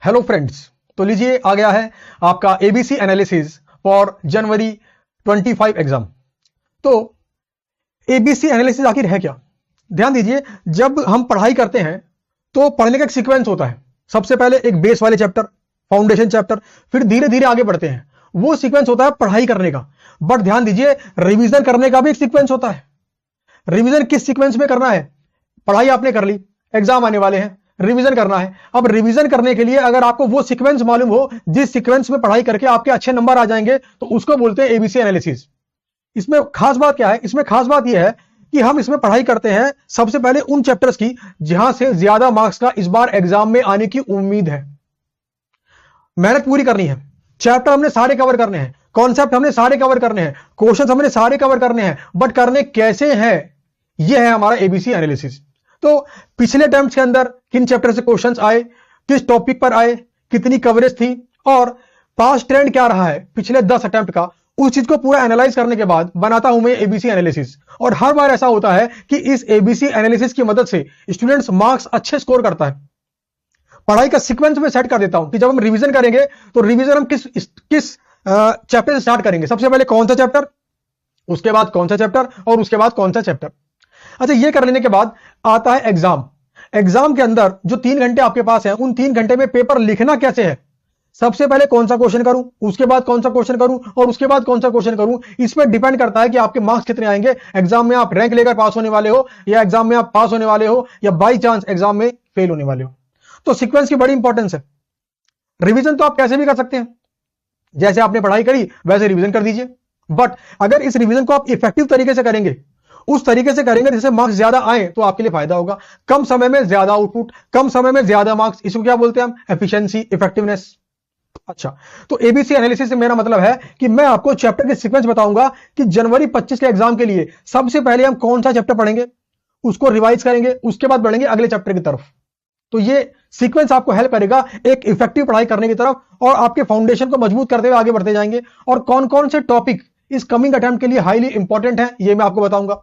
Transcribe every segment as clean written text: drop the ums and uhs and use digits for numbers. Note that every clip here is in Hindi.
हेलो फ्रेंड्स, तो लीजिए आ गया है आपका ABC analysis for January 25 exam. तो एबीसी एनालिसिस आखिर है क्या? ध्यान दीजिए, जब हम पढ़ाई करते हैं तो पढ़ने का एक सीक्वेंस होता है। सबसे पहले एक बेस वाले चैप्टर, फाउंडेशन चैप्टर, फिर धीरे धीरे आगे बढ़ते हैं। वो सीक्वेंस होता है पढ़ाई करने का। बट ध्यान दीजिए, रिवीजन करने का भी एक सीक्वेंस होता है। रिवीजन किस सीक्वेंस में करना है? पढ़ाई आपने कर ली, एग्जाम आने वाले हैं, रिवीजन करना है। अब रिवीजन करने के लिए अगर आपको वो सीक्वेंस मालूम हो जिस सीक्वेंस में पढ़ाई करके आपके अच्छे नंबर आ जाएंगे, तो उसको बोलते हैं एबीसी एनालिसिस। इसमें खास बात क्या है? इसमें खास बात यह है कि हम इसमें पढ़ाई करते हैं सबसे पहले उन चैप्टर्स की जहां से ज्यादा मार्क्स का इस बार एग्जाम में आने की उम्मीद है। मेहनत पूरी करनी है, चैप्टर हमने सारे कवर करने हैं, कॉन्सेप्ट हमने सारे कवर करने हैं, क्वेश्चन हमने सारे कवर करने हैं, बट करने कैसे हैं, यह है हमारा एबीसी एनालिसिस। तो पिछले अटेम्प्ट के अंदर किन चैप्टर से क्वेश्चंस आए, किस टॉपिक पर आए, कितनी कवरेज थी और पास्ट ट्रेंड क्या रहा है पिछले 10 अटेम्प्ट का, उस चीज को पूरा एनालाइज करने के बाद बनाता हूं मैं एबीसी एनालिसिस। और हर बार ऐसा होता है कि इस एबीसी एनालिसिस की मदद से स्टूडेंट्स मार्क्स अच्छे स्कोर करता है। पढ़ाई का सीक्वेंस में सेट कर देता हूं कि जब हम रिवीजन करेंगे तो रिवीजन हम किस चैप्टर से स्टार्ट करेंगे। सबसे पहले कौन सा चैप्टर, उसके बाद कौन सा चैप्टर और उसके बाद कौन सा चैप्टर। अच्छा, ये कर लेने के बाद आता है एग्जाम। एग्जाम के अंदर जो 3 घंटे आपके पास है, उन 3 घंटे में पेपर लिखना कैसे है। सबसे पहले कौन सा क्वेश्चन करूं, उसके बाद कौन सा क्वेश्चन करूं और उसके बाद कौन सा क्वेश्चन करूं, इस पर डिपेंड करता है कि आपके मार्क्स कितने आएंगे। एग्जाम में आप रैंक लेकर पास होने वाले हो या एग्जाम में आप पास होने वाले हो या बाई चांस एग्जाम में फेल होने वाले हो। तो सीक्वेंस की बड़ी इंपॉर्टेंस है। रिवीजन तो आप कैसे भी कर सकते हैं, जैसे आपने पढ़ाई करी वैसे रिवीजन कर दीजिए। बट अगर इस रिवीजन को आप इफेक्टिव तरीके से करेंगे, उस तरीके से करेंगे जिससे मार्क्स ज्यादा आए, तो आपके लिए फायदा होगा। कम समय में ज्यादा आउटपुट, कम समय में ज्यादा मार्क्स, इसको क्या बोलते हैं हम? Efficiency, effectiveness. अच्छा, तो एबीसी एनालिसिस से मेरा मतलब है कि मैं आपको चैप्टर के सीक्वेंस बताऊंगा कि जनवरी 25 के एग्जाम के लिए सबसे पहले हम कौन सा चैप्टर पढ़ेंगे, उसको रिवाइज करेंगे, उसके बाद बढ़ेंगे अगले चैप्टर की तरफ। तो ये सीक्वेंस आपको हेल्प करेगा एक इफेक्टिव पढ़ाई करने की तरफ, और आपके फाउंडेशन को मजबूत करते हुए आगे बढ़ते जाएंगे। और कौन कौन से टॉपिक इस कमिंग अटेम्प्ट के लिए हाईली इंपॉर्टेंट है, ये मैं आपको बताऊंगा।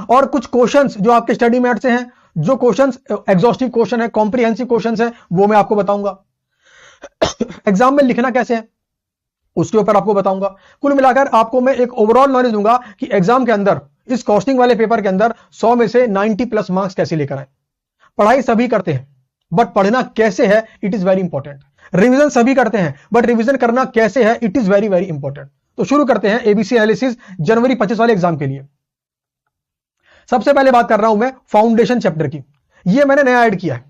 और कुछ क्वेश्चंस जो आपके स्टडी मैट से हैं, जो क्वेश्चंस एग्जॉस्टिव क्वेश्चन है, कॉम्प्रिहेंसिव क्वेश्चंस है, वो मैं आपको बताऊंगा। एग्जाम में लिखना कैसे है, उसके ऊपर आपको बताऊंगा। कुल मिलाकर आपको मैं एक ओवरऑल नॉलेज दूंगा कि एग्जाम के अंदर इस कॉस्टिंग वाले पेपर के अंदर 100 में से 90+ मार्क्स कैसे लेकर आए। पढ़ाई सभी करते हैं, बट पढ़ना कैसे है, it is very important. Revision सभी करते हैं, बट रिवीजन करना कैसे है, it is very very important. तो शुरू करते हैं एबीसी एनालिसिस जनवरी 25 वाले एग्जाम के लिए। सबसे पहले बात कर रहा हूं मैं फाउंडेशन चैप्टर की। ये मैंने नया ऐड किया है।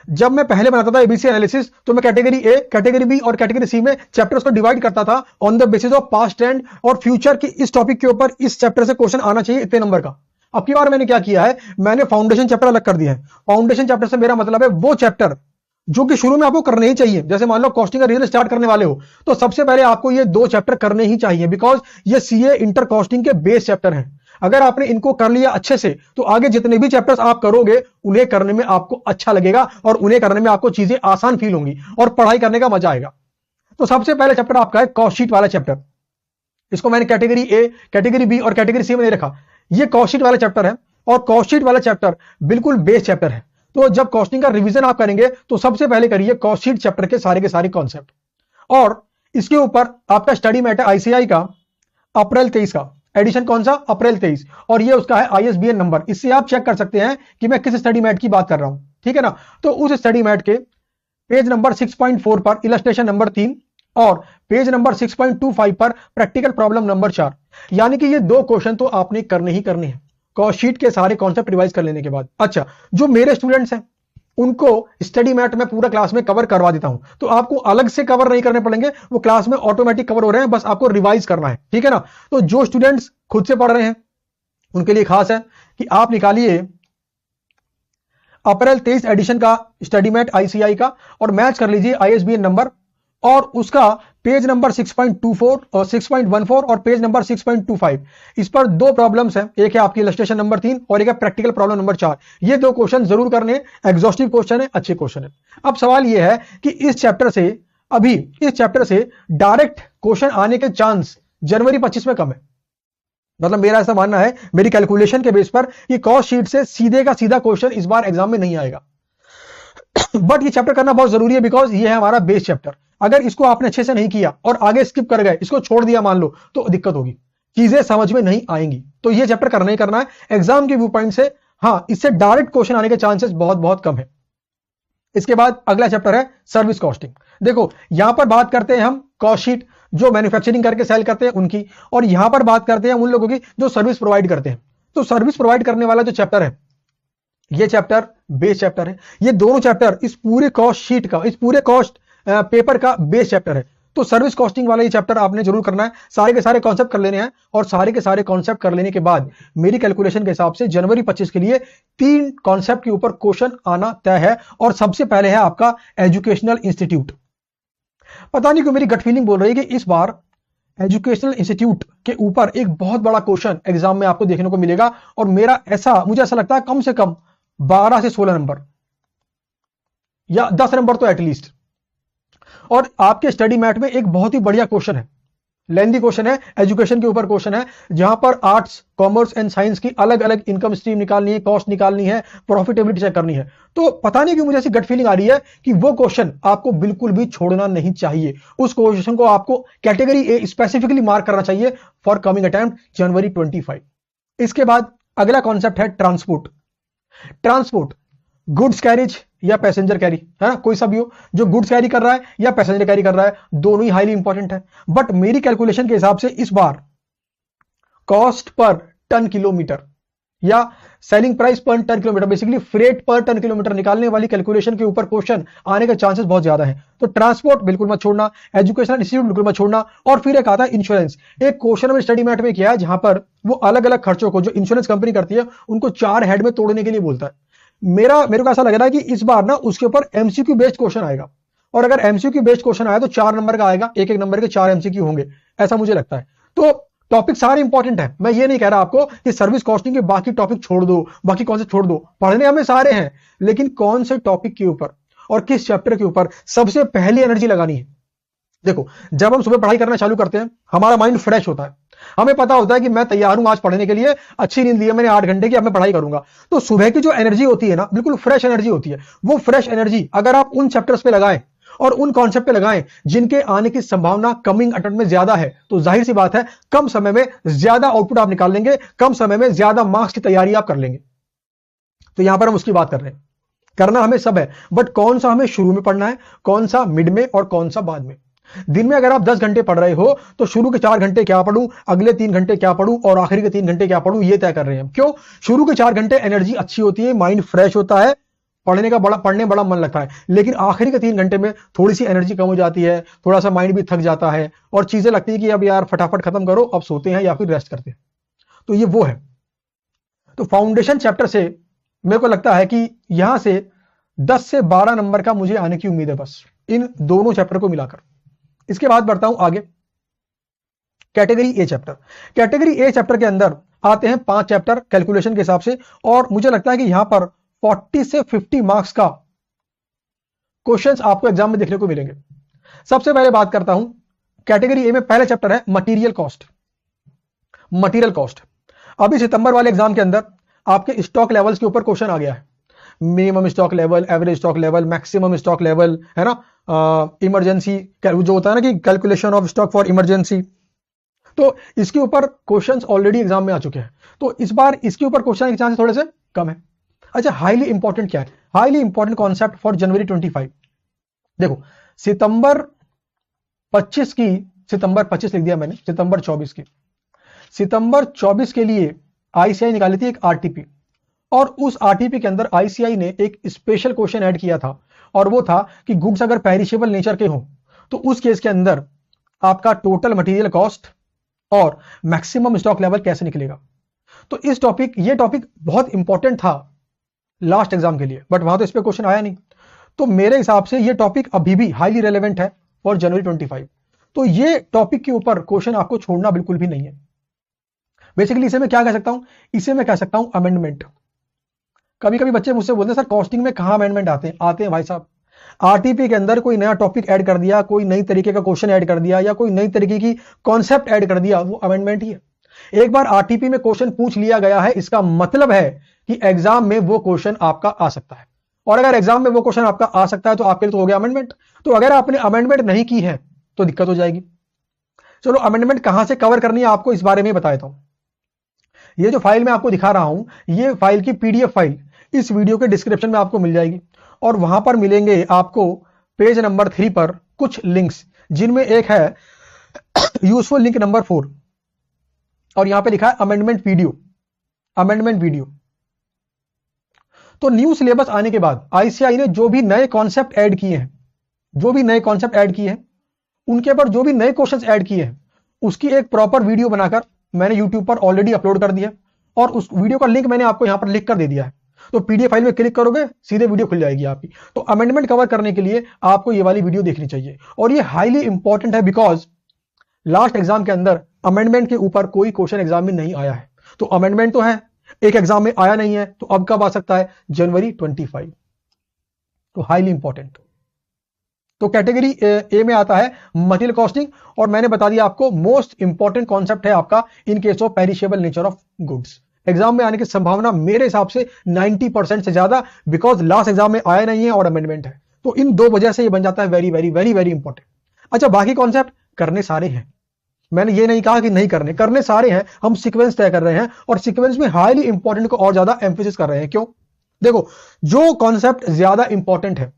जब मैं पहले बनाता था एबीसी एनालिसिस, तो मैं कैटेगरी ए, कैटेगरी बी और कैटेगरी सी में चैप्टर्स को डिवाइड करता था on the basis of past trend और फ्यूचर की इस टॉपिक के ऊपर इस चैप्टर से क्वेश्चन आना चाहिए इतने नंबर का। अब की बार मैंने क्या किया है, मैंने फाउंडेशन चैप्टर अलग कर दिया है। फाउंडेशन चैप्टर से मेरा मतलब है वो चैप्टर जो कि शुरू में आपको करने ही चाहिए। जैसे मान लो कॉस्टिंग का रीजन स्टार्ट करने वाले हो, तो सबसे पहले आपको ये 2 चैप्टर करने ही चाहिए, बिकॉज ये सीए इंटर कॉस्टिंग के बेस चैप्टर हैं। अगर आपने इनको कर लिया अच्छे से, तो आगे जितने भी चैप्टर्स आप करोगे उन्हें करने में आपको अच्छा लगेगा और उन्हें करने में आपको चीजें आसान फील होंगी और पढ़ाई करने का मजा आएगा। तो सबसे पहले चैप्टर आपका है कॉस्ट शीट वाला चैप्टर। इसको मैंने कैटेगरी ए, कैटेगरी बी और कैटेगरी सी में नहीं रखा। ये कॉस्ट शीट वाला चैप्टर है और कॉस्ट शीट वाला चैप्टर बिल्कुल बेस चैप्टर है। तो जब कॉस्टिंग का रिवीजन आप करेंगे तो सबसे पहले करिए कॉस्ट शीट चैप्टर के सारे कॉन्सेप्ट। और इसके ऊपर आपका स्टडी मैट है आईसीआई का अप्रैल 23 का एडिशन। कौन सा? अप्रैल 23। और ये उसका है आईएसबीएन नंबर। इससे आप चेक कर सकते हैं कि मैं किस स्टडी मैट की बात कर रहा हूं, ठीक है ना। तो उस स्टडी मैट के पेज नंबर 6.4 पर इलस्ट्रेशन नंबर 3 और पेज नंबर 6.25 पर प्रैक्टिकल प्रॉब्लम नंबर 4, यानी कि ये 2 क्वेश्चन तो आपने करने ही करने हैं कॉस्ट शीट के सारे कॉन्सेप्ट रिवाइज कर लेने के बाद। अच्छा, जो मेरे स्टूडेंट्स हैं उनको स्टडी मैट में पूरा क्लास में कवर करवा देता हूं, तो आपको अलग से कवर नहीं करने पड़ेंगे, वो क्लास में ऑटोमेटिक कवर हो रहे हैं, बस आपको रिवाइज करना है, ठीक है ना। तो जो स्टूडेंट्स खुद से पढ़ रहे हैं उनके लिए खास है कि आप निकालिए अप्रैल 23 एडिशन का स्टडी मैट आईसीआई का और मैच कर लीजिए आईएसबीएन नंबर और उसका पेज नंबर 6.24 और 6.14 और पेज नंबर 6.25। इस पर 2 प्रॉब्लम्स हैं, एक है आपकी इलस्ट्रेशन नंबर 3 और एक है प्रैक्टिकल प्रॉब्लम नंबर 4। ये 2 क्वेश्चन जरूर करने, एग्जॉस्टिव क्वेश्चन है, अच्छे क्वेश्चन है। अब सवाल यह है कि इस चैप्टर से डायरेक्ट क्वेश्चन आने के चांस जनवरी 25 में कम है। मतलब मेरा ऐसा मानना है, मेरी कैलकुलेशन के बेस पर, कि कॉस्ट शीट से सीधे का सीधा क्वेश्चन इस बार एग्जाम में नहीं आएगा। बट ये चैप्टर करना बहुत जरूरी है, बिकॉज ये है हमारा बेस चैप्टर। अगर इसको आपने अच्छे से नहीं किया और आगे स्किप कर गए, इसको छोड़ दिया मान लो, तो दिक्कत होगी, चीजें समझ में नहीं आएंगी। तो ये चैप्टर करना ही करना है एग्जाम के व्यू पॉइंट से। हाँ, इससे डायरेक्ट क्वेश्चन आने के चांसेस बहुत बहुत कम है। इसके बाद अगला चैप्टर है सर्विस कॉस्टिंग। देखो यहां पर बात करते हैं हम कॉस्ट शीट, जो मैन्युफैक्चरिंग करके सेल करते हैं उनकी, और यहां पर बात करते हैं उन लोगों की जो सर्विस प्रोवाइड करते हैं। तो सर्विस प्रोवाइड करने वाला जो चैप्टर है, ये चैप्टर बेस चैप्टर है। ये दोनों चैप्टर इस पूरे कॉस्ट शीट का, इस पूरे कॉस्ट पेपर का बेस चैप्टर है। तो सर्विस कॉस्टिंग वाला ये चैप्टर आपने जरूर करना है, सारे के सारे कॉन्सेप्ट कर लेने हैं, और सारे के सारे कॉन्सेप्ट कर लेने के बाद मेरी कैलकुलेशन के हिसाब से जनवरी 25 के लिए 3 कॉन्सेप्ट के ऊपर क्वेश्चन आना तय है। और सबसे पहले है आपका एजुकेशनल इंस्टीट्यूट। पता नहीं क्यों मेरी गट फीलिंग बोल रही है कि इस बार एजुकेशनल इंस्टीट्यूट के ऊपर एक बहुत बड़ा क्वेश्चन एग्जाम में आपको देखने को मिलेगा, और मुझे ऐसा लगता है कम से कम 12 से 16 नंबर या 10 नंबर तो एटलीस्ट। और आपके स्टडी मैट में एक बहुत ही बढ़िया क्वेश्चन है, लेंथी क्वेश्चन है, एजुकेशन के ऊपर क्वेश्चन है, जहां पर आर्ट्स, कॉमर्स एंड साइंस की अलग अलग इनकम स्ट्रीम निकालनी है, कॉस्ट निकालनी है, प्रॉफिटेबिलिटी चेक करनी है। तो पता नहीं क्यों मुझे ऐसी गट फीलिंग आ रही है कि वो क्वेश्चन आपको बिल्कुल भी छोड़ना नहीं चाहिए। उस क्वेश्चन को आपको कैटेगरी ए स्पेसिफिकली मार्क करना चाहिए फॉर कमिंग अटेम्प्ट जनवरी 25। इसके बाद अगला कॉन्सेप्ट है ट्रांसपोर्ट। ट्रांसपोर्ट गुड्स कैरिज या पैसेंजर कैरी, है ना, कोई सा भी हो, जो गुड्स कैरी कर रहा है या पैसेंजर कैरी कर रहा है, दोनों ही हाईली इंपॉर्टेंट है। बट मेरी कैलकुलेशन के हिसाब से इस बार कॉस्ट पर टन किलोमीटर या सेलिंग प्राइस पर टन किलोमीटर, बेसिकली फ्रेट पर टन किलोमीटर निकालने वाली कैलकुलेशन के ऊपर क्वेश्चन आने के चांसेस बहुत ज्यादा है। तो ट्रांसपोर्ट बिल्कुल मत छोड़ना, एजुकेशनल इंस्टीट्यूट बिल्कुल मत छोड़ना, और फिर एक आता है इंश्योरेंस। एक क्वेश्चन में स्टडी मैट में किया है जहां पर वो अलग अलग खर्चों को जो इंश्योरेंस कंपनी करती है उनको 4 हेड में तोड़ने के लिए बोलता है। मेरे को ऐसा लग रहा है कि इस बार ना उसके ऊपर एमसीक्यू बेस्ड क्वेश्चन आएगा, और अगर एमसीक्यू बेस्ड क्वेश्चन आया तो 4 नंबर का आएगा, एक एक नंबर के 4 एमसीक्यू होंगे, ऐसा मुझे लगता है। तो टॉपिक सारे इंपॉर्टेंट है, मैं ये नहीं कह रहा आपको कि सर्विस कॉस्टिंग के बाकी टॉपिक छोड़ दो, बाकी कौन से छोड़ दो, पढ़ने हमें सारे हैं, लेकिन कौन से टॉपिक के ऊपर और किस चैप्टर के ऊपर सबसे पहली एनर्जी लगानी है। देखो जब हम सुबह पढ़ाई करना चालू करते हैं हमारा माइंड फ्रेश होता है, हमें पता होता है कि मैं तैयार हूं आज पढ़ने के लिए, अच्छी नींद ली है मैंने 8 घंटे की, अब मैं पढ़ाई करूंगा। तो सुबह की जो एनर्जी होती है ना, बिल्कुल फ्रेश एनर्जी होती है। वो फ्रेश एनर्जी अगर आप उन चैप्टर्स पे लगाएं और उन कॉन्सेप्ट पे लगाएं जिनके आने की संभावना कमिंग अटेम्प्ट में ज्यादा है, तो जाहिर सी बात है कम समय में ज्यादा आउटपुट आप निकाल लेंगे, कम समय में ज्यादा मार्क्स की तैयारी आप कर लेंगे। तो यहां पर हम उसकी बात कर रहे हैं। करना हमें सब है, बट कौन सा हमें शुरू में पढ़ना है, कौन सा मिड में और कौन सा बाद में। दिन में अगर आप 10 घंटे पढ़ रहे हो तो शुरू के 4 घंटे क्या पढ़ूं, अगले 3 घंटे क्या पढ़ूं और आखिरी के 3 घंटे क्या पढ़ूं, ये तय कर रहे हैं। क्यों? शुरू के 4 घंटे एनर्जी अच्छी होती है, माइंड फ्रेश होता है, पढ़ने बड़ा मन लगता है, लेकिन आखिरी के 3 घंटे में थोड़ी सी एनर्जी कम हो जाती है, थोड़ा सा माइंड भी थक जाता है और चीजें लगती है कि अब यार फटाफट खत्म करो, अब सोते हैं या फिर रेस्ट करते हैं। तो ये वो है। तो फाउंडेशन चैप्टर से मेरे को लगता है कि यहां से 10 से 12 नंबर का मुझे आने की उम्मीद है, बस इन दोनों चैप्टर को मिलाकर। इसके बाद बढ़ता हूं आगे, category A chapter. Category A chapter के अंदर आते हैं 5 चैप्टर कैलकुलेशन के हिसाब से, और मुझे लगता है कि यहां पर 40 से 50 मार्क्स का क्वेश्चंस आपको एग्जाम में देखने को मिलेंगे। सबसे पहले बात करता हूं कैटेगरी ए में, पहला चैप्टर है मटेरियल कॉस्ट। मटेरियल कॉस्ट अभी सितंबर वाले एग्जाम के अंदर आपके स्टॉक लेवल्स के ऊपर क्वेश्चन आ गया है। Minimum stock level, average stock level, maximum stock level, है ना, इमरजेंसी जो होता है ना कि calculation of stock for emergency. तो इसके ऊपर क्वेश्चंस ऑलरेडी एग्जाम में आ चुके हैं, तो इस बार इसके ऊपर क्वेश्चन के चांसेस थोड़े से कम है। अच्छा, हाईली इंपॉर्टेंट क्या है? Highly important concept for January 25। देखो सितंबर 25 लिख दिया मैंने, सितंबर 24 की, सितंबर 24 के लिए आईसीआई निकाली थी एक आरटीपी, और उस आरटीपी के अंदर आईसीआई ने एक स्पेशल क्वेश्चन ऐड किया था, और वो था कि गुड्स अगर पेरिशेबल नेचर के हो तो उस केस के अंदर आपका टोटल मटेरियल कॉस्ट और मैक्सिमम स्टॉक लेवल कैसे निकलेगा। तो ये टॉपिक बहुत इंपॉर्टेंट था लास्ट एग्जाम के लिए, बट वहां तो इस पे क्वेश्चन आया नहीं। तो मेरे हिसाब से ये टॉपिक अभी भी हाईली रेलेवेंट है फॉर जनवरी 25। तो ये टॉपिक के ऊपर क्वेश्चन आपको छोड़ना बिल्कुल भी नहीं है। बेसिकली इसे मैं क्या कह सकता हूं? इसे मैं कह सकता हूं अमेंडमेंट। कभी कभी बच्चे मुझसे बोलते हैं सर कॉस्टिंग में कहां अमेंडमेंट आते हैं भाई साहब, आरटीपी के अंदर कोई नया टॉपिक ऐड कर दिया, कोई नई तरीके का क्वेश्चन ऐड कर दिया, या कोई नई तरीके की कॉन्सेप्ट ऐड कर दिया, वो अमेंडमेंट ही है। एक बार आरटीपी में क्वेश्चन पूछ लिया गया है, इसका मतलब है कि एग्जाम में वो क्वेश्चन आपका आ सकता है। और अगर एग्जाम में वो क्वेश्चन आपका आ सकता है तो आपके लिए तो हो गया अमेंडमेंट। तो अगर आपने अमेंडमेंट नहीं की है तो दिक्कत हो जाएगी। चलो अमेंडमेंट कहां से कवर करनी है आपको इस बारे में बता देता हूं। ये जो फाइल मैं आपको दिखा रहा हूं ये फाइल की पीडीएफ फाइल इस वीडियो के डिस्क्रिप्शन में आपको मिल जाएगी और वहां पर मिलेंगे आपको पेज नंबर 3 पर कुछ लिंक्स, जिनमें एक है यूजफुल लिंक नंबर 4 और यहां पे लिखा है अमेंडमेंट वीडियो। अमेंडमेंट वीडियो तो न्यू सिलेबस आने के बाद आईसीएआई ने जो भी नए कॉन्सेप्ट ऐड किए हैं, उनके ऊपर जो भी नए क्वेश्चंस ऐड किए हैं उसकी एक प्रॉपर वीडियो बनाकर मैंने यूट्यूब पर ऑलरेडी अपलोड कर दिया और उस वीडियो का लिंक मैंने आपको यहां पर लिख कर दे दिया है। तो पीडीएफ फाइल में क्लिक करोगे सीधे वीडियो खुल जाएगी आपकी। तो अमेंडमेंट कवर करने के लिए आपको ये वाली वीडियो देखनी चाहिए और ये हाईली इंपॉर्टेंट है बिकॉज लास्ट एग्जाम के अंदर अमेंडमेंट के ऊपर कोई क्वेश्चन एग्जाम में नहीं आया है। तो अमेंडमेंट तो है, एक एग्जाम में आया नहीं है, तो अब कब आ सकता है? जनवरी 25। तो हाईली इंपॉर्टेंट। तो कैटेगरी ए में आता है मटेरियल कॉस्टिंग और मैंने बता दिया आपको मोस्ट इंपॉर्टेंट कॉन्सेप्ट है आपका in case of perishable nature of goods. Exam में आने की संभावना मेरे हिसाब से 90% से ज्यादा, बिकॉज लास्ट एग्जाम में आया नहीं है और अमेंडमेंट है। तो इन दो वजह से ये बन जाता है very very very very important. अच्छा, बाकी कॉन्सेप्ट करने सारे हैं, मैंने ये नहीं कहा कि नहीं करने सारे हैं। हम सीक्वेंस तय कर रहे हैं और सीक्वेंस में हाईली इंपॉर्टेंट को और ज्यादा एम्फेसिस कर रहे हैं। क्यों? देखो, जो कॉन्सेप्ट ज्यादा इंपॉर्टेंट है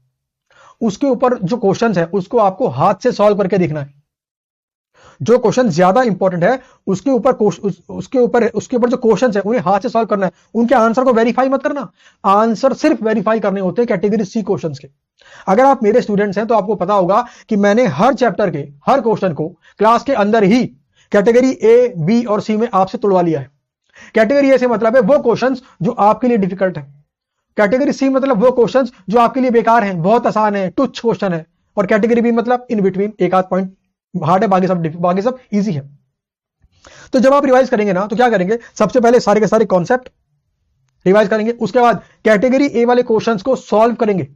उसके ऊपर जो क्वेश्चन है उसको आपको हाथ से सॉल्व करके देखना है। जो क्वेश्चन ज्यादा इंपॉर्टेंट है उसके ऊपर जो क्वेश्चन है उन्हें हाथ से सॉल्व करना है। उनके आंसर को वेरीफाई मत करना, आंसर सिर्फ वेरीफाई करने होते हैं कैटेगरी सी क्वेश्चन के। अगर आप मेरे स्टूडेंट्स हैं तो आपको पता होगा कि मैंने हर चैप्टर के हर क्वेश्चन को क्लास के अंदर ही कैटेगरी ए, बी और सी में आपसे तुड़वा लिया है। कैटेगरी ए से मतलब है वो क्वेश्चंस जो आपके लिए डिफिकल्ट है, कैटेगरी सी मतलब वो क्वेश्चंस जो आपके लिए बेकार हैं, बहुत आसान है, तुच्छ क्वेश्चन है, और कैटेगरी बी मतलब इन बिटवीन, एक आध पॉइंट हार्ड है, बाकी सब इजी है। तो जब आप रिवाइज करेंगे ना तो क्या करेंगे, सबसे पहले सारे के सारे कॉन्सेप्ट रिवाइज करेंगे, उसके बाद कैटेगरी ए वाले क्वेश्चंस को सॉल्व करेंगे,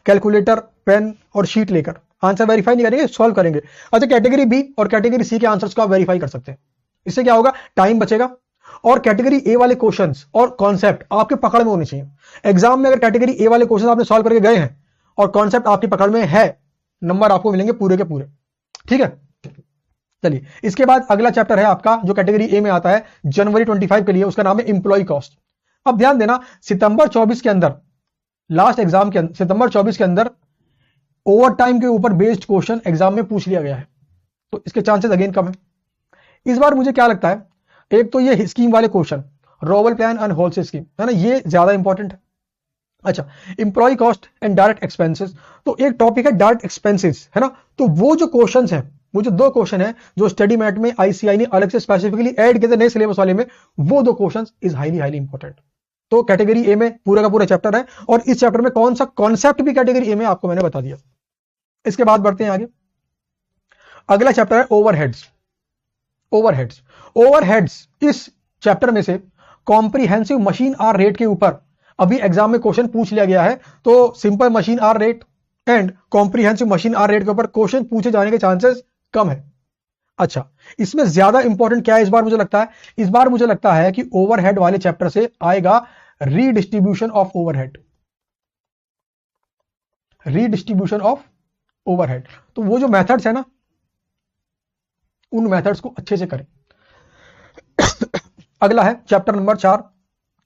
कैलकुलेटर, पेन और शीट लेकर। आंसर वेरीफाई नहीं करेंगे, सॉल्व करेंगे। अच्छा, कैटेगरी बी और कैटेगरी सी के आंसर्स को आप वेरीफाई कर सकते हैं, इससे क्या होगा, टाइम बचेगा। और कैटेगरी ए वाले क्वेश्चंस और कॉन्सेप्ट आपके पकड़ में होने चाहिए। एग्जाम में अगर कैटेगरी ए वाले क्वेश्चन आपने सॉल्व करके गए हैं और कॉन्सेप्ट आपकी पकड़ में है, नंबर आपको मिलेंगे पूरे के पूरे। ठीक है, चलिए इसके बाद अगला चैप्टर है आपका जो कैटेगरी ए में आता है जनवरी 25 के लिए, उसका नाम है एम्प्लॉय कॉस्ट। अब ध्यान देना, सितंबर 24 के अंदर, लास्ट एग्जाम के अंदर सितंबर 24 के अंदर ओवर टाइम के ऊपर बेस्ड क्वेश्चन एग्जाम में पूछ लिया गया है, तो इसके चांसेस अगेन कम है। इस बार मुझे क्या लगता है, एक तो ये स्कीम वाले क्वेश्चन, रोवल प्लान एंड होलसेल स्कीम है ना, ये ज्यादा इंपॉर्टेंट है। अच्छा, employ cost and direct expenses, तो एक टॉपिक है डायरेक्ट एक्सपेंसेस, है ना। तो वो जो क्वेश्चन है, वो जो दो क्वेश्चन है जो स्टडी मैट में आईसीआई ने अलग से स्पेसिफिकली ऐड किए थे नए सिलेबस वाले में, वो दो क्वेश्चन इज हाईली इंपॉर्टेंट। तो कैटेगरी ए में पूरा का पूरा चैप्टर है और इस चैप्टर में कौन सा कॉन्सेप्ट भी कैटेगरी ए में आपको मैंने बता दिया। इसके बाद बढ़ते हैं आगे, अगला चैप्टर है ओवरहेड्स। ओवरहेड्स इस चैप्टर में से कॉम्प्रिहेंसिव मशीन आर रेट के ऊपर अभी एग्जाम में क्वेश्चन पूछ लिया गया है। तो simple machine hour rate and comprehensive machine hour rate के ऊपर क्वेश्चन पूछे जाने के चांसेस कम है। अच्छा, इसमें ज्यादा इंपॉर्टेंट क्या है इस बार मुझे लगता है, इस बार मुझे लगता है कि ओवरहेड वाले चैप्टर से आएगा redistribution of overhead. Redistribution of overhead, तो वो जो मेथड्स है ना, उन मेथड्स को अच्छे से करें। अगला है चैप्टर नंबर 4,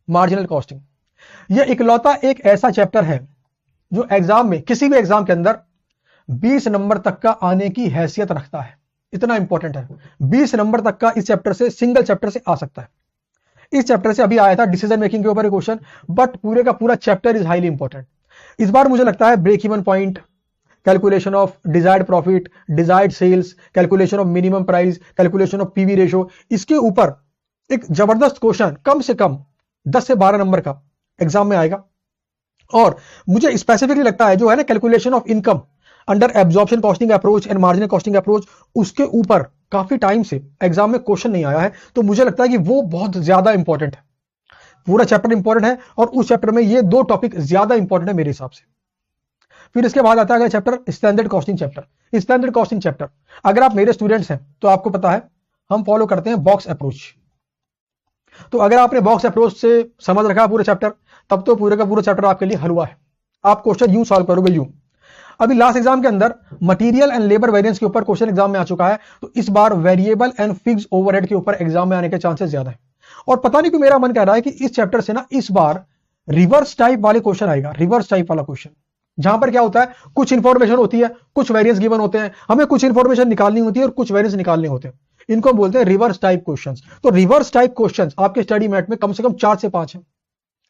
मार्जिनल कॉस्टिंग। यह इकलौता एक ऐसा चैप्टर है जो एग्जाम में, किसी भी एग्जाम के अंदर 20 नंबर तक का आने की हैसियत रखता है। इतना इंपॉर्टेंट है, 20 नंबर तक का इस चैप्टर से, सिंगल चैप्टर से आ सकता है। इस चैप्टर से अभी आया था डिसीजन मेकिंग के ऊपर क्वेश्चन, बट पूरे का पूरा चैप्टर इज हाईली इंपॉर्टेंट। इस बार मुझे लगता है break even point, calculation of desired profit, desired sales, calculation of minimum price, calculation of PV ratio, इसके ऊपर एक जबरदस्त क्वेश्चन कम से कम 10 से 12 नंबर का एग्जाम में आएगा। और मुझे स्पेसिफिकली लगता है जो है ना calculation of income under absorption costing approach and marginal costing approach, उसके ऊपर काफी टाइम से एग्जाम में क्वेश्चन नहीं आया है। तो मुझे लगता है कि वो बहुत ज्यादा इंपॉर्टेंट है, पूरा चैप्टर इंपॉर्टेंट है और उस चैप्टर में ये दो टॉपिक ज्यादा इंपॉर्टेंट है मेरे हिसाब से। फिर इसके बाद आता है अगला chapter, standard costing chapter. Standard costing chapter अगर आप मेरे स्टूडेंट्स हैं तो आपको पता है हम फॉलो करते हैं बॉक्स अप्रोच। तो अगर आपने बॉक्स अप्रोच से समझ रखा पूरा चैप्टर, तब तो पूरे का पूरा चैप्टर आपके लिए हलवा है, आप क्वेश्चन यूं सॉल्व करोगे, यूं। अभी लास्ट एग्जाम के अंदर मटेरियल एंड लेबर वेरिएंस के ऊपर क्वेश्चन एग्जाम में आ चुका है, तो इस बार वेरिएबल एंड फिक्स्ड ओवरहेड के ऊपर एग्जाम में आने के चांसेस ज्यादा है। और पता नहीं क्यों मेरा मन कह रहा है कि इस चैप्टर से ना इस बार रिवर्स टाइप वाले क्वेश्चन आएगा, रिवर्स टाइप वाला क्वेश्चन, जहां पर क्या होता है, कुछ इंफॉर्मेशन होती है, कुछ वेरिएंस गिवन होते हैं, हमें कुछ इंफॉर्मेशन निकालनी होती है और कुछ वेरिएंस निकालने होते हैं। इनको बोलते हैं रिवर्स टाइप क्वेश्चंस। तो रिवर्स टाइप क्वेश्चंस आपके स्टडी मैट में कम से कम 4 से 5 है,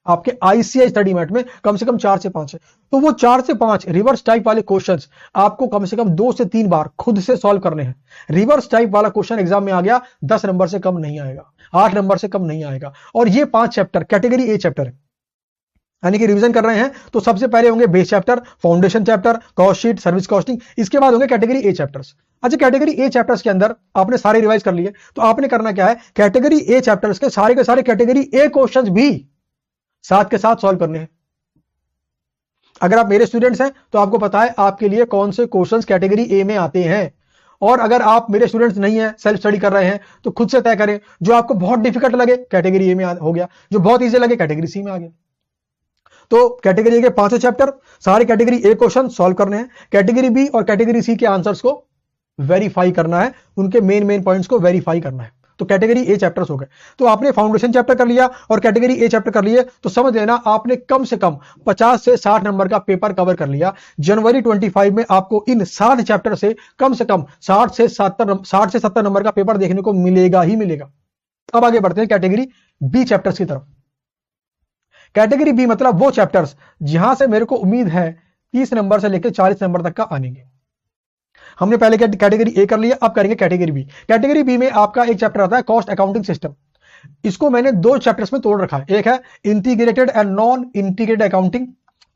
आपके आईसीआई स्टडी मैट में कम से कम 4 से 5 है। तो वो 4 से 5 रिवर्स टाइप वाले क्वेश्चंस आपको कम से कम 2 से 3 बार खुद से सॉल्व करने हैं। रिवर्स टाइप वाला क्वेश्चन एग्जाम में आ गया, 10 नंबर से कम नहीं आएगा, 8 नंबर से कम नहीं आएगा। और ये 5 चैप्टर कैटेगरी ए चैप्टर है, यानी कि रिवीजन कर रहे हैं तो सबसे पहले होंगे base chapter, foundation chapter, cost sheet, service costing, इसके बाद होंगे कैटेगरी ए चैप्टर्स। अच्छा, कैटेगरी ए चैप्टर्स के अंदर आपने सारे रिवाइज कर लिए, तो आपने करना क्या है, कैटेगरी ए चैप्टर्स के सारे कैटेगरी ए क्वेश्चंस भी साथ के साथ सॉल्व करने हैं। अगर आप मेरे स्टूडेंट्स हैं तो आपको पता है आपके लिए कौन से क्वेश्चंस कैटेगरी ए में आते हैं, और अगर आप मेरे स्टूडेंट्स नहीं हैं, सेल्फ स्टडी कर रहे हैं, तो खुद से तय करें, जो आपको बहुत डिफिकल्ट लगे कैटेगरी ए में हो गया, जो बहुत ईजी लगे कैटेगरी सी में आ गया। तो कैटेगरी ए के 5 चैप्टर, सारे कैटेगरी ए क्वेश्चन सॉल्व करने हैं, कैटेगरी बी और कैटेगरी सी के आंसर्स को वेरीफाई करना है, उनके मेन पॉइंट्स को वेरीफाई करना है। तो कैटेगरी ए चैप्टर्स हो गए। तो आपने फाउंडेशन चैप्टर कर लिया और कैटेगरी ए चैप्टर कर लिए, तो समझ लेना आपने कम से कम 50 से 60 नंबर का पेपर कवर कर लिया। जनवरी 25 में आपको इन 7 चैप्टर से कम 60 से 70 नंबर का पेपर देखने को मिलेगा ही मिलेगा। अब आगे बढ़ते हैं कैटेगरी बी चैप्टर्स की तरफ। कैटेगरी बी मतलब वो चैप्टर्स जहां से मेरे को उम्मीद है 30 नंबर से लेकर 40 नंबर तक का आनेंगे। हमने पहले कैटेगरी ए कर लिया, अब करेंगे कैटेगरी बी। कैटेगरी बी में आपका एक चैप्टर आता है कॉस्ट अकाउंटिंग सिस्टम। इसको मैंने 2 चैप्टर्स में तोड़ रखा है, एक है integrated and non integrated accounting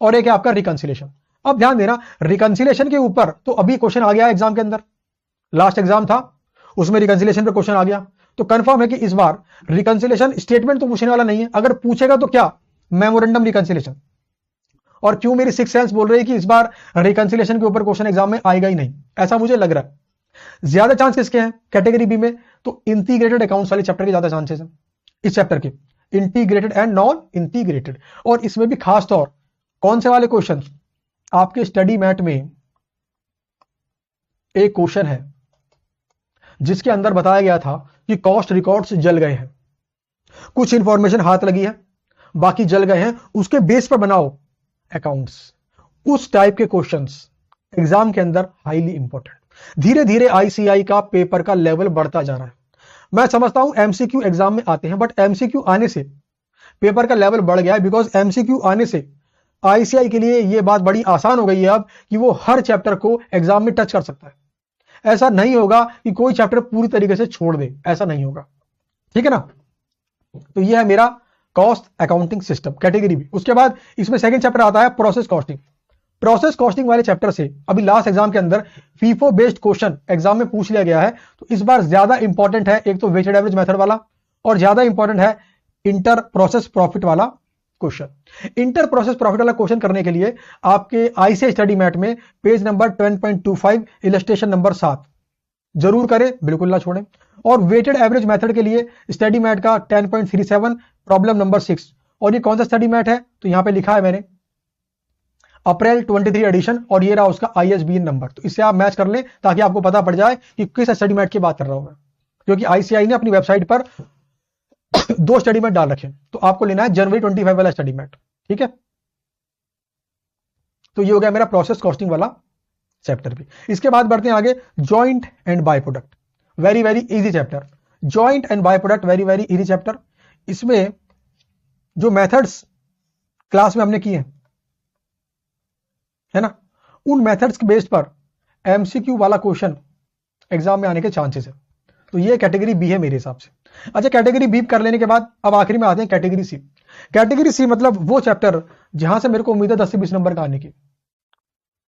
और एक है आपका रिकंसिलेशन। अब ध्यान देना, रिकंसिलेशन के ऊपर तो अभी क्वेश्चन आ गया एग्जाम के अंदर, लास्ट एग्जाम था उसमें रिकंसिलेशन पे क्वेश्चन आ गया, तो कंफर्म है कि इस बार रिकंसिलेशन स्टेटमेंट तो पूछने वाला नहीं है, अगर पूछेगा तो क्या, मेमोरेंडम रिकंसिलेशन। और क्यों मेरी 6 सेंस बोल रही है कि इस बार रिकंसिलेशन के ऊपर क्वेश्चन एग्जाम में आएगा ही नहीं, ऐसा मुझे लग रहा है। ज्यादा चांस किसके हैं कैटेगरी बी में, तो इंटीग्रेटेड अकाउंट्स वाले चैप्टर के ज्यादा चांसेस हैं, इस चैप्टर के इंटीग्रेटेड एंड नॉन इंटीग्रेटेड। और इसमें भी खास तौर कौन से वाले क्वेश्चन, आपके स्टडी मैट में एक क्वेश्चन है जिसके अंदर बताया गया था कि कॉस्ट रिकॉर्ड्स जल गए हैं, कुछ इंफॉर्मेशन हाथ लगी है, बाकी जल गए हैं, उसके बेस पर बनाओ अकाउंट्स। उस टाइप के क्वेश्चंस एग्जाम के अंदर हाईली इंपॉर्टेंट। धीरे धीरे आईसीआई का पेपर का लेवल बढ़ता जा रहा है। मैं समझता हूं एमसीक्यू एग्जाम में आते हैं, बट एमसीक्यू आने से पेपर का लेवल बढ़ गया है, बिकॉज एमसीक्यू आने से आईसीआई के लिए यह बात बड़ी आसान हो गई है अब कि वो हर चैप्टर को एग्जाम में टच कर सकता है। ऐसा नहीं होगा कि कोई चैप्टर पूरी तरीके से छोड़ दे, ऐसा नहीं होगा, ठीक है ना। तो यह है मेरा cost accounting system category B. उसके बाद इसमें सेकंड चैप्टर आता है प्रोसेस कॉस्टिंग। प्रोसेस कॉस्टिंग वाले चैप्टर से अभी लास्ट एग्जाम के अंदर फीफो बेस्ड क्वेश्चन एग्जाम में पूछ लिया गया है, तो इस बार ज्यादा इंपॉर्टेंट है एक तो वेटेड एवरेज मेथड वाला, और ज्यादा इंपॉर्टेंट है इंटर प्रोसेस प्रॉफिट वाला क्वेश्चन। इंटर प्रोसेस प्रॉफिट वाला क्वेश्चन करने के लिए आपके आईसीआई स्टडी मैट में पेज नंबर 10.25 इलस्ट्रेशन नंबर 7 जरूर करें, बिल्कुल ना छोड़ें। और वेटेड एवरेज मेथड के लिए स्टडी मैट का 10.37 प्रॉब्लम नंबर 6। और ये कौन सा स्टडी मैट है, तो यहां पे लिखा है मैंने अप्रैल 23 एडिशन, और ये रहा उसका आईएसबीएन नंबर। तो इससे आप मैच कर लें ताकि आपको पता पड़ जाए कि किस स्टडी मैट की बात कर रहा हूं मैं, क्योंकि आईसीआई ने अपनी वेबसाइट पर 2 स्टडी मैट डाल रखे, तो आपको लेना है जनवरी 25 वाला स्टडी मैट, ठीक है। तो ये हो गया मेरा प्रोसेस कॉस्टिंग वाला चैप्टर भी। इसके बाद बढ़ते हैं आगे, joint and by product, very very easy chapter. Joint and by product very very easy chapter. इसमें जो मेथड्स क्लास में हमने किए है ना, उन मेथड्स के बेस पर एमसीक्यू वाला क्वेश्चन एग्जाम में आने के चांसेस है। तो ये कैटेगरी बी है मेरे हिसाब से। अच्छा, कैटेगरी बी कर लेने के बाद अब आखिरी में आते हैं कैटेगरी सी। कैटेगरी सी मतलब वो चैप्टर जहां से मेरे को उम्मीद है 10 से 20 नंबर का आने की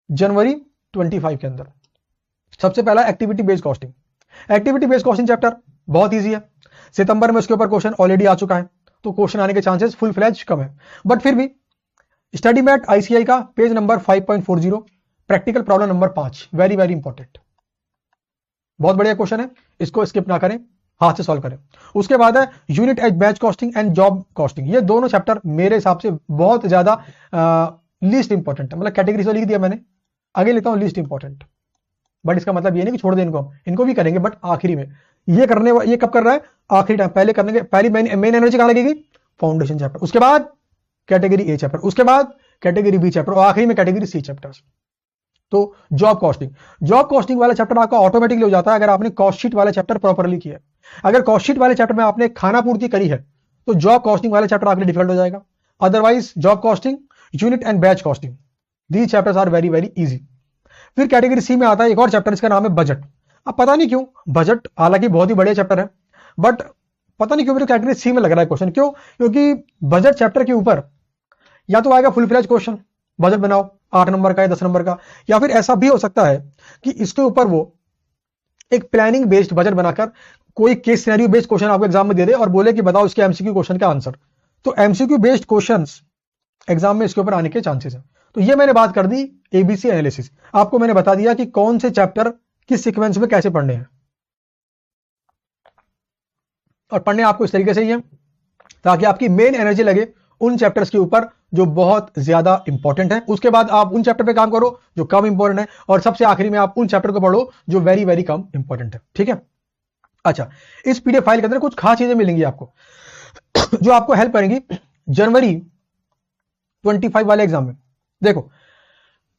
जनवरी 25 के अंदर। सबसे पहला activity based costing. Activity based costing chapter बहुत ईजी है, सितंबर में उसके ऊपर क्वेश्चन ऑलरेडी आ चुका है, तो क्वेश्चन आने के चांसेस फुल फ्लैज कम है। बट फिर भी स्टडी मैट आईसीआई का page number 5.40 practical problem number 5 very very important, बहुत बढ़िया क्वेश्चन है, इसको स्किप ना करें, हाथ से सॉल्व करें। उसके बाद है unit as batch costing and job costing. ये दोनों चैप्टर मेरे हिसाब से बहुत ज्यादा लीस्ट इंपॉर्टेंट है, मतलब कैटेगरी से लिख दिया मैंने, आगे लिखता हूं लीस्ट इंपॉर्टेंट। बट इसका मतलब ये नहीं कि छोड़ दें इनको भी करेंगे, बट आखिरी में। ये कब कर रहा है? आखिरी टाइम। पहले करने के पहली मेन एनर्जी कहां लगेगी? फाउंडेशन चैप्टर, उसके बाद कैटेगरी ए चैप्टर, उसके बाद कैटेगरी बी चैप्टर, और आखिरी में कैटेगरी सी चैप्टर। तो जॉब कॉस्टिंग वाला चैप्टर आपका ऑटोमेटिकली हो जाता है अगर आपने कॉस्ट शीट वाला चैप्टर प्रॉपर्ली किया। अगर कॉस्ट शीट वाले चैप्टर में आपने खाना पूर्ति करी है तो जॉब कॉस्टिंग वाला चैप्टर आपके लिए डिफिकल्ट हो जाएगा। Otherwise job costing, unit and batch costing, these chapters are very very easy. फिर कैटेगरी सी में आता है एक और चैप्टर, इसका नाम है बजट। अब पता नहीं क्यों बजट, हालांकि बहुत ही बढ़िया चैप्टर है, बट पता नहीं क्यों मेरे कैटेगरी सी में लग रहा है क्वेश्चन। क्यों? क्योंकि बजट चैप्टर के ऊपर या तो आएगा फुल फ्लेज क्वेश्चन, बजट बनाओ 8 नंबर का या 10 नंबर का, या फिर ऐसा भी हो सकता है कि इसके ऊपर वो एक प्लानिंग बेस्ड बजट बनाकर कोई केस सिनेरियो बेस्ड क्वेश्चन आपको एग्जाम में दे दे और बोले कि बताओ इसके एमसीक्यू क्वेश्चन का आंसर। तो एमसीक्यू बेस्ड क्वेश्चंस एग्जाम में इसके ऊपर आने के चांसेस हैं। तो ये मैंने बात कर दी एबीसी एनालिसिस। आपको मैंने बता दिया कि कौन से चैप्टर किस सीक्वेंस में कैसे पढ़ने हैं, और पढ़ने आपको इस तरीके से ही है ताकि आपकी मेन एनर्जी लगे उन चैप्टर्स के ऊपर जो बहुत ज्यादा इंपॉर्टेंट है। उसके बाद आप उन चैप्टर पे काम करो जो कम इंपॉर्टेंट है, और सबसे आखिरी में आप उन चैप्टर को पढ़ो जो वेरी वेरी कम इंपॉर्टेंट है। ठीक है? अच्छा, इस पीडीएफ फाइल के अंदर कुछ खास चीजें मिलेंगी आपको जो आपको हेल्प करेंगी जनवरी 25 वाले एग्जाम में। देखो,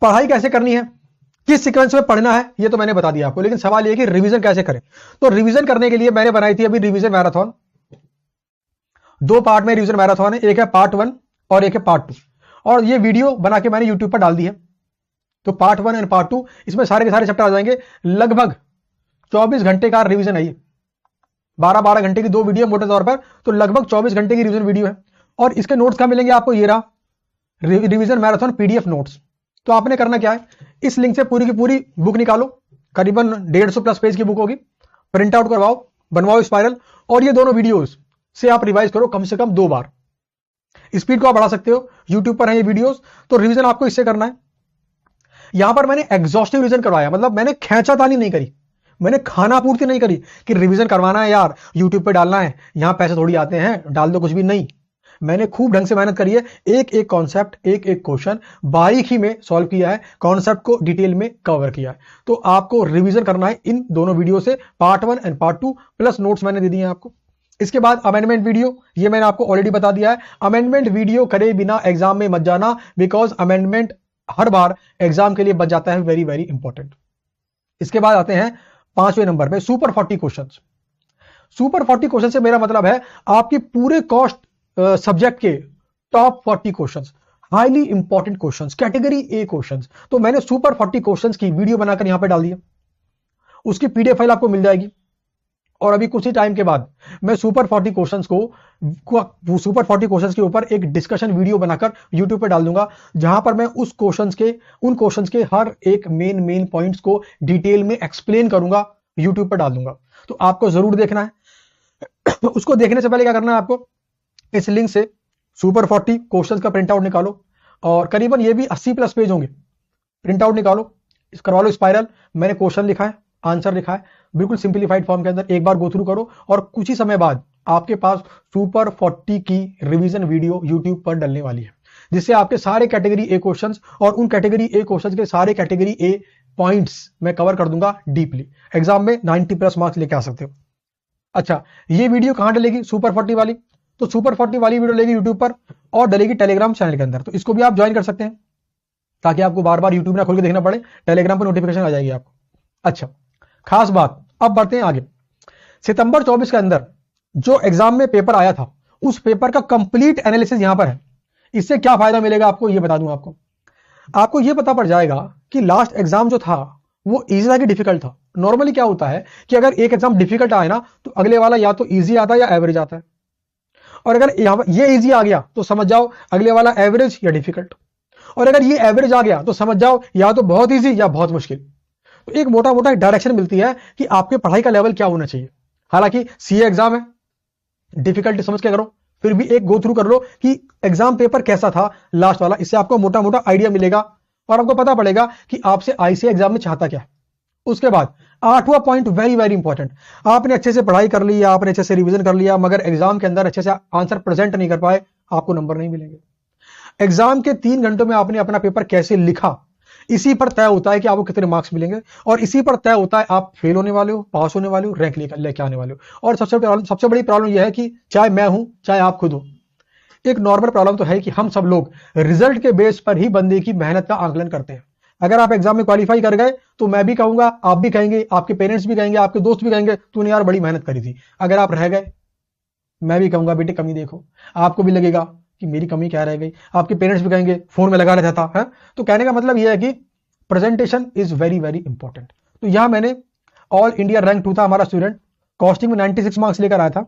पढ़ाई कैसे करनी है, किस सीक्वेंस में पढ़ना है, ये तो मैंने बता दिया आपको, लेकिन सवाल ये कि रिवीजन कैसे करें। तो रिवीजन करने के लिए मैंने बनाई थी अभी रिवीजन मैराथन। 2 पार्ट में रिवीजन मैराथन है, एक है पार्ट 1 और एक है पार्ट 2, और ये वीडियो बना के मैंने यूट्यूब पर डाल दी है। तो पार्ट 1 एंड पार्ट 2, इसमें सारे के सारे चैप्टर आ जाएंगे। लगभग 24 घंटे का रिवीजन है ये, 12-12 घंटे की 2 वीडियो मोटे तौर पर, तो लगभग 24 घंटे की रिवीजन वीडियो है। और इसके नोट्स कहां मिलेंगे आपको? ये रहा रिवीजन मैराथन पीडीएफ नोट्स। तो आपने करना क्या है, इस लिंक से पूरी की पूरी बुक निकालो, करीबन 150 प्लस पेज की बुक होगी, प्रिंट आउट करवाओ, बनवाओ स्पाइरल, और ये दोनों वीडियोस से आप रिवाइज करो कम से कम 2 बार। स्पीड को आप बढ़ा सकते हो, यूट्यूब पर है ये वीडियोस। तो रिवीजन आपको इससे करना है। यहां पर मैंने एग्जॉस्टिव रिवीजन करवाया, मतलब मैंने खींचातानी नहीं करी, मैंने खाना पूर्ति नहीं करी कि रिवीजन करवाना है यार, यूट्यूब पे डालना है, यहां पैसे थोड़ी आते हैं, डाल दो कुछ भी नहीं। मैंने खूब ढंग से मेहनत करी है, एक एक कॉन्सेप्ट, एक एक क्वेश्चन बारीकी में सॉल्व किया है, कॉन्सेप्ट को डिटेल में कवर किया है। तो आपको रिवीजन करना है इन दोनों वीडियो से, part 1 and part 2, plus notes मैंने दे दिए हैं आपको। इसके बाद अमेंडमेंट वीडियो, ये मैंने आपको ऑलरेडी बता दिया है। अमेंडमेंट वीडियो करे बिना एग्जाम में मत जाना, because amendment her bar exam के लिए बच जाता है, वेरी वेरी इंपॉर्टेंट। इसके बाद आते हैं 5वें नंबर पे सुपर 40 क्वेश्चंस। सुपर 40 क्वेश्चन से मेरा मतलब है आपके पूरे कॉस्ट सब्जेक्ट के top 40 questions, highly important questions, category A questions. तो मैंने सुपर 40 क्वेश्चंस की वीडियो बनाकर यहां पे डाल दिया, उसकी पीडीएफ फाइल आपको मिल जाएगी। और अभी कुछ ही टाइम के बाद मैं सुपर 40 क्वेश्चंस के ऊपर एक डिस्कशन वीडियो बनाकर यूट्यूब पे डाल दूंगा, जहां पर मैं उन क्वेश्चंस के हर एक मेन पॉइंट्स को डिटेल में एक्सप्लेन करूंगा, यूट्यूब पर डाल दूंगा। तो आपको जरूर देखना है। उसको देखने से पहले क्या करना है आपको, इस लिंक से सुपर 40 क्वेश्चंस का प्रिंट आउट निकालो, और करीबन ये भी 80 प्लस पेज होंगे, प्रिंट आउट निकालो, करवा लो स्पाइरल। मैंने क्वेश्चन लिखा है, आंसर लिखा है, बिल्कुल सिंपलीफाइड फॉर्म के अंदर, एक बार गो थ्रू करो, और कुछ ही समय बाद आपके पास सुपर 40 की रिवीजन वीडियो यूट्यूब पर डलने वाली है, जिससे आपके सारे कैटेगरी ए क्वेश्चंस और उन कैटेगरी ए क्वेश्चंस के सारे कैटेगरी ए पॉइंट्स मैं कवर कर दूंगा डीपली। एग्जाम में 90 प्लस मार्क्स लेके आ सकते हो। अच्छा, ये वीडियो कहां डलेगी सुपर 40 वाली? तो सुपर 40 वाली वीडियो डलेगी यूट्यूब पर और डलेगी टेलीग्राम चैनल के अंदर। तो इसको भी आप ज्वाइन कर सकते हैं ताकि आपको बार बार यूट्यूब ना खोल के देखना पड़े, टेलीग्राम पर नोटिफिकेशन आ जाएगी आपको। अच्छा, खास बात, अब बढ़ते हैं आगे। सितंबर 24 के अंदर जो एग्जाम में पेपर आया था, उस पेपर का कंप्लीट एनालिसिस यहां पर है। इससे क्या फायदा मिलेगा आपको, ये बता दूं आपको ये पता पड़ जाएगा कि लास्ट एग्जाम जो था वो इजी था कि डिफिकल्ट था। नॉर्मली क्या होता है कि अगर एक एग्जाम डिफिकल्ट आए ना, तो अगले वाला या तो इजी आता है या एवरेज आता है, और अगर ये इजी आ गया तो समझ जाओ अगले वाला एवरेज या डिफिकल्ट, और अगर ये एवरेज आ गया तो समझ जाओ या तो बहुत इजी या बहुत मुश्किल। तो एक मोटा मोटा डायरेक्शन मिलती है कि आपके पढ़ाई का लेवल क्या होना चाहिए। हालांकि सीए एग्जाम है, डिफिकल्टी समझ के करो, फिर भी एक गो थ्रू कर लो कि एग्जाम पेपर कैसा था लास्ट वाला। इससे आपको मोटा मोटा आइडिया मिलेगा और आपको पता पड़ेगा कि आपसे आईसीए एग्जाम में चाहता क्या है। उसके बाद 8वां पॉइंट वेरी वेरी इंपॉर्टेंट, आपने अच्छे से पढ़ाई कर ली, आपने अच्छे से रिवीजन कर लिया, मगर एग्जाम के अंदर अच्छे से आंसर प्रेजेंट नहीं कर पाए, आपको नंबर नहीं मिलेंगे। एग्जाम के 3 घंटों में आपने अपना पेपर कैसे लिखा, इसी पर तय होता है कि आपको कितने मार्क्स मिलेंगे, और इसी पर तय होता है आप फेल होने वाले हो, पास होने वाले हो, रैंक लेके आने वाले हो। और सबसे बड़ी प्रॉब्लम यह है कि चाहे मैं हूं चाहे आप खुद हो, एक नॉर्मल प्रॉब्लम तो है कि हम सब लोग रिजल्ट के बेस पर ही बंदे की मेहनत का आंकलन करते हैं। अगर आप एग्जाम में क्वालिफाई कर गए तो मैं भी कहूंगा, आप भी कहेंगे, आपके पेरेंट्स भी कहेंगे, आपके दोस्त भी कहेंगे तूने यार बड़ी मेहनत करी थी। अगर आप रह गए, मैं भी कहूंगा बेटे कमी देखो, आपको भी लगेगा कि मेरी कमी क्या रह गई, आपके पेरेंट्स भी कहेंगे फोन में लगा रहता था है? तो कहने का मतलब यह है कि presentation is very very important. तो यहां मैंने ऑल इंडिया रैंक 2 था हमारा स्टूडेंट, कॉस्टिंग में 96 मार्क्स लेकर आया था,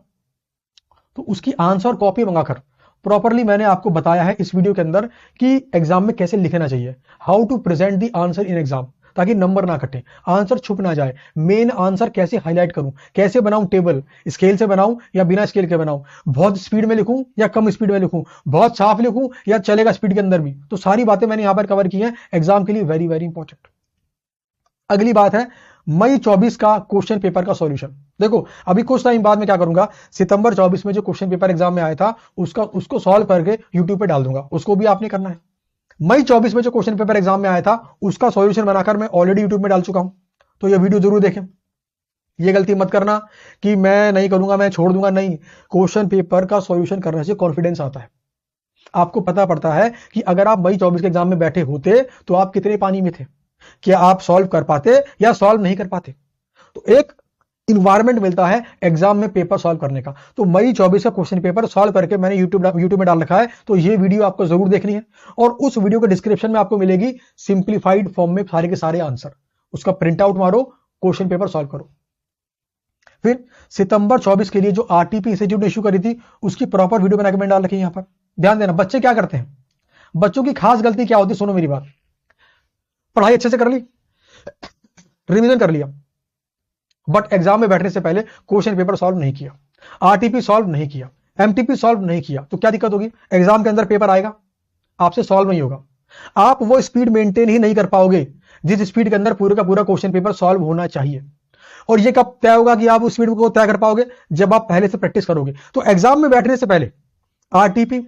तो उसकी आंसर कॉपी मंगाकर प्रॉपरली मैंने आपको बताया है इस वीडियो के अंदर कि एग्जाम में कैसे लिखना चाहिए, how to present the answer in exam, ताकि नंबर ना कटे, आंसर छुप ना जाए, मेन आंसर कैसे हाईलाइट करूं, कैसे बनाऊं टेबल, स्केल से बनाऊं या बिना स्केल के बनाऊं, बहुत स्पीड में लिखूं या कम स्पीड में लिखूं, बहुत साफ लिखूं या चलेगा स्पीड के अंदर भी। तो सारी बातें मैंने यहां पर कवर की हैं, एग्जाम के लिए वेरी वेरी इंपॉर्टेंट। अगली बात है मई 24 का क्वेश्चन पेपर का सॉल्यूशन। देखो अभी कुछ टाइम बाद में क्या करूंगा, सितंबर 24 में जो क्वेश्चन पेपर एग्जाम में आया था उसको सॉल्व करके यूट्यूब पे डाल दूंगा, उसको भी आपने करना है। मई 24 में जो क्वेश्चन पेपर एग्जाम में आया था उसका सॉल्यूशन बनाकर मैं ऑलरेडी यूट्यूब में डाल चुका हूं, तो यह वीडियो जरूर देखें। ये गलती मत करना कि मैं नहीं करूंगा, मैं छोड़ दूंगा, नहीं, क्वेश्चन पेपर का सॉल्यूशन करने से कॉन्फिडेंस आता है। आपको पता पड़ता है कि अगर आप मई 24 के एग्जाम में बैठे होते तो आप कितने पानी में थे, क्या आप सॉल्व कर पाते या सॉल्व नहीं कर पाते। तो एक इन्वायरमेंट मिलता है एग्जाम में पेपर सॉल्व करने का। तो मई 24 का क्वेश्चन पेपर सॉल्व करके मैंने यूट्यूब में डाल रखा है, तो ये वीडियो आपको जरूर देखनी है। और उस वीडियो के डिस्क्रिप्शन में आपको मिलेगी सिंप्लीफाइड फॉर्म में सारे के सारे आंसर, उसका प्रिंट आउट मारो, क्वेश्चन पेपर सॉल्व करो। फिर सितंबर 24 के लिए जो आरटीपी इंस्टीट्यूट ने इश्यू करी थी उसकी प्रॉपर वीडियो बना के मैंने डाल रखी है यहां पर। ध्यान देना, बच्चे क्या करते हैं, बच्चों की खास गलती क्या होती है, सुनो मेरी बात। पढ़ाई अच्छे से कर ली, रिवीजन कर लिया, बट एग्जाम में बैठने से पहले क्वेश्चन पेपर सॉल्व नहीं किया, आरटीपी सॉल्व नहीं किया, एमटीपी सॉल्व नहीं किया, तो क्या दिक्कत होगी, एग्जाम के अंदर पेपर आएगा आपसे सॉल्व नहीं होगा। आप वो स्पीड मेंटेन ही नहीं कर पाओगे जिस स्पीड के अंदर पूरे का पूरा क्वेश्चन पेपर सॉल्व होना चाहिए। और ये कब तय होगा कि आप उस स्पीड को तय कर पाओगे, जब आप पहले से प्रैक्टिस करोगे। तो एग्जाम में बैठने से पहले RTP,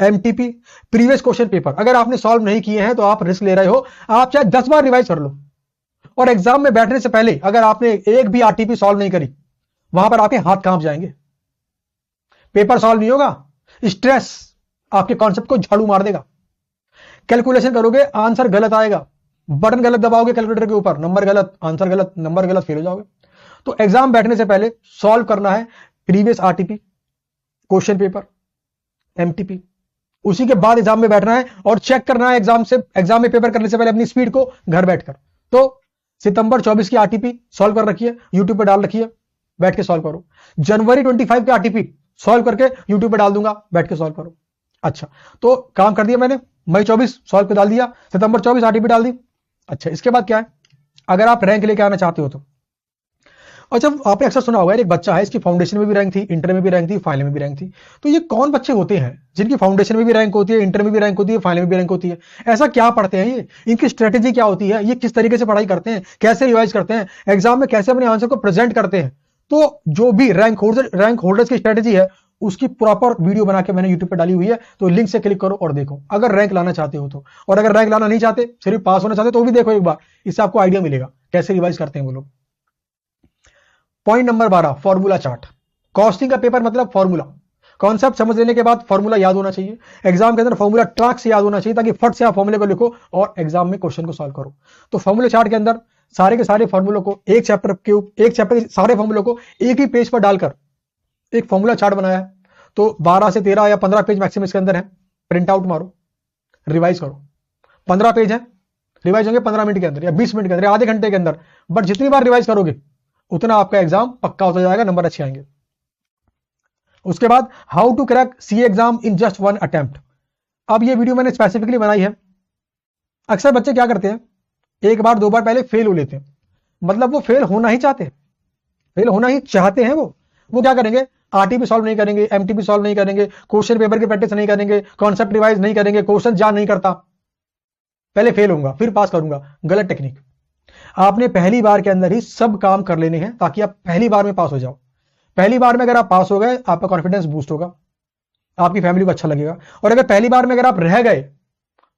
MTP, previous question paper अगर आपने सॉल्व नहीं किए हैं तो आप रिस्क ले रहे हो, आप चाहे 10 बार रिवाइज कर लो। और एग्जाम में बैठने से पहले अगर आपने एक भी आरटीपी सॉल्व नहीं करी, वहां पर आपके हाथ कांप जाएंगे, पेपर सॉल्व नहीं होगा, स्ट्रेस आपके कॉन्सेप्ट को झाड़ू मार देगा, कैलकुलेशन करोगे आंसर गलत आएगा, बटन गलत दबाओगे कैलकुलेटर के ऊपर, नंबर गलत, आंसर गलत, नंबर गलत, फेल हो जाओगे। तो एग्जाम बैठने से पहले सॉल्व करना है previous RTP, question paper, MTP, उसी के बाद एग्जाम में बैठना है और चेक करना है एग्जाम में पेपर करने से पहले अपनी स्पीड को घर बैठकर। तो सितंबर 24 की आरटीपी सॉल्व कर रखी है, यूट्यूब पे डाल रखी है, बैठ के सॉल्व करो। जनवरी 25 की आरटीपी सॉल्व करके यूट्यूब पे डाल दूंगा, बैठ के सॉल्व करो। अच्छा, तो काम कर दिया मैंने, मई 24 सॉल्व कर डाल दिया, सितंबर 24 आरटीपी डाल दी। अच्छा, इसके बाद क्या है, अगर आप रैंक लेके आना चाहते हो तो, और जब आपने अक्सर सुना होगा एक बच्चा है, इसकी फाउंडेशन में भी रैंक थी, इंटर में भी रैंक थी, फाइनल में भी रैंक थी। तो ये कौन बच्चे होते हैं जिनकी फाउंडेशन में भी रैंक होती है, इंटर में भी रैंक होती है, फाइनल में भी रैंक होती है? ऐसा क्या पढ़ते हैं ये, इनकी स्ट्रेटेजी क्या होती है, ये किस तरीके से पढ़ाई करते हैं, कैसे रिवाइज करते हैं, एग्जाम में कैसे अपने आंसर को प्रेजेंट करते हैं? तो जो भी रैंक होल्डर्स की स्ट्रेटेजी है उसकी प्रॉपर वीडियो बना के मैंने यूट्यूब पर डाली हुई है, तो लिंक से क्लिक करो और देखो, अगर रैंक लाना चाहते हो तो। और अगर रैंक लाना नहीं चाहते, सिर्फ पास होना चाहते तो भी देखो एक बार, इससे आपको आइडिया मिलेगा कैसे रिवाइज करते हैं वो लोग। Point number 12, formula chart. Costing का पेपर मतलब फॉर्मूला, कॉन्सेप्ट समझ लेने के बाद फॉर्मूला याद होना चाहिए। एग्जाम के अंदर फॉर्मूला ट्रैक से याद होना चाहिए, ताकि फट से आप फॉर्मूले को लिखो और एग्जाम में क्वेश्चन को सॉल्व करो। तो फॉर्मूला चार्ट के अंदर सारे के सारे फॉर्मूलों को एक चैप्टर के सारे फॉर्मूलों को एक ही पेज पर डालकर एक फॉर्मूला चार्ट बनाया है। तो 12 से 13 या 15 पेज मैक्सिमम इसके अंदर है, प्रिंट आउट मारो, रिवाइज करो। 15 पेज है, रिवाइज होंगे 15 मिनट के अंदर या 20 मिनट के अंदर या आधे घंटे के अंदर, बट जितनी बार रिवाइज करोगे उतना आपका एग्जाम पक्का होता जाएगा, नंबर अच्छे आएंगे। उसके बाद how to crack C exam in just 1 attempt. अब ये वीडियो मैंने स्पेसिफिकली बनाई है। अक्सर बच्चे क्या करते हैं, एक बार दो बार पहले फेल हो लेते हैं, मतलब वो फेल होना ही चाहते हैं, फेल होना ही चाहते हैं। वो क्या करेंगे, आरटीपी सॉल्व नहीं करेंगे, एमटीपी सॉल्व नहीं करेंगे, क्वेश्चन पेपर की प्रैक्टिस नहीं करेंगे, कॉन्सेप्ट रिवाइज नहीं करेंगे, क्वेश्चन जान नहीं करता, पहले फेल होऊंगा फिर पास करूंगा। गलत टेक्निक। आपने पहली बार के अंदर ही सब काम कर लेने हैं ताकि आप पहली बार में पास हो जाओ। पहली बार में अगर आप पास हो गए, आपका कॉन्फिडेंस बूस्ट होगा, आपकी फैमिली को अच्छा लगेगा। और अगर पहली बार में अगर आप रह गए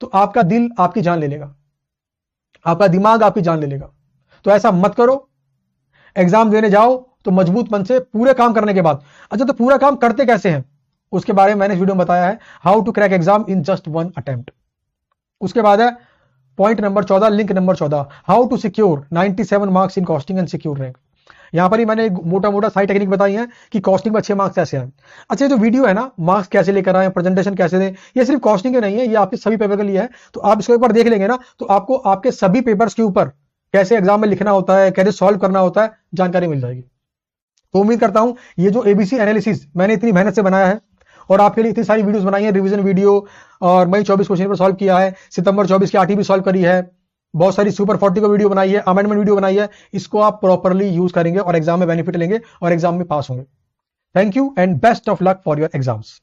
तो आपका दिल आपकी जान ले लेगा, आपका दिमाग आपकी जान ले लेगा। तो ऐसा मत करो। एग्जाम देने जाओ तो मजबूत मन से पूरे काम करने के बाद। अच्छा, तो पूरा काम करते कैसे हैं उसके बारे में मैंने इस वीडियो में बताया है, how to crack exam in just 1 attempt. उसके बाद है point number 14, link number 14, how to secure 97 marks in costing and secure rank. यहां पर ही मैंने मोटा मोटा सारी टेक्निक बताई है कि कॉस्टिंग में अच्छे मार्क्स कैसे आए। अच्छा, जो वीडियो है ना, मार्क्स कैसे लेकर आए, प्रेजेंटेशन कैसे दें, ये सिर्फ कॉस्टिंग के नहीं है, ये आपके सभी पेपर के लिए है। तो आप इसको एक बार देख लेंगे ना, तो आपको आपके सभी पेपर्स के ऊपर कैसे एग्जाम में लिखना होता है, कैसे सॉल्व करना होता है, जानकारी मिल जाएगी। तो उम्मीद करता हूं ये जो एबीसी एनालिसिस मैंने इतनी मेहनत से बनाया है और आपके लिए इतनी सारी वीडियोस बनाई है, रिवीजन वीडियो, और मई 24 क्वेश्चन पर सॉल्व किया है, सितंबर 24 की आरटी भी सॉल्व करी है, बहुत सारी सुपर 40 को वीडियो बनाई है, अमेंडमेंट वीडियो बनाई है, इसको आप प्रॉपरली यूज करेंगे और एग्जाम में बेनिफिट लेंगे और एग्जाम में पास होंगे। Thank you and best of luck for your exams.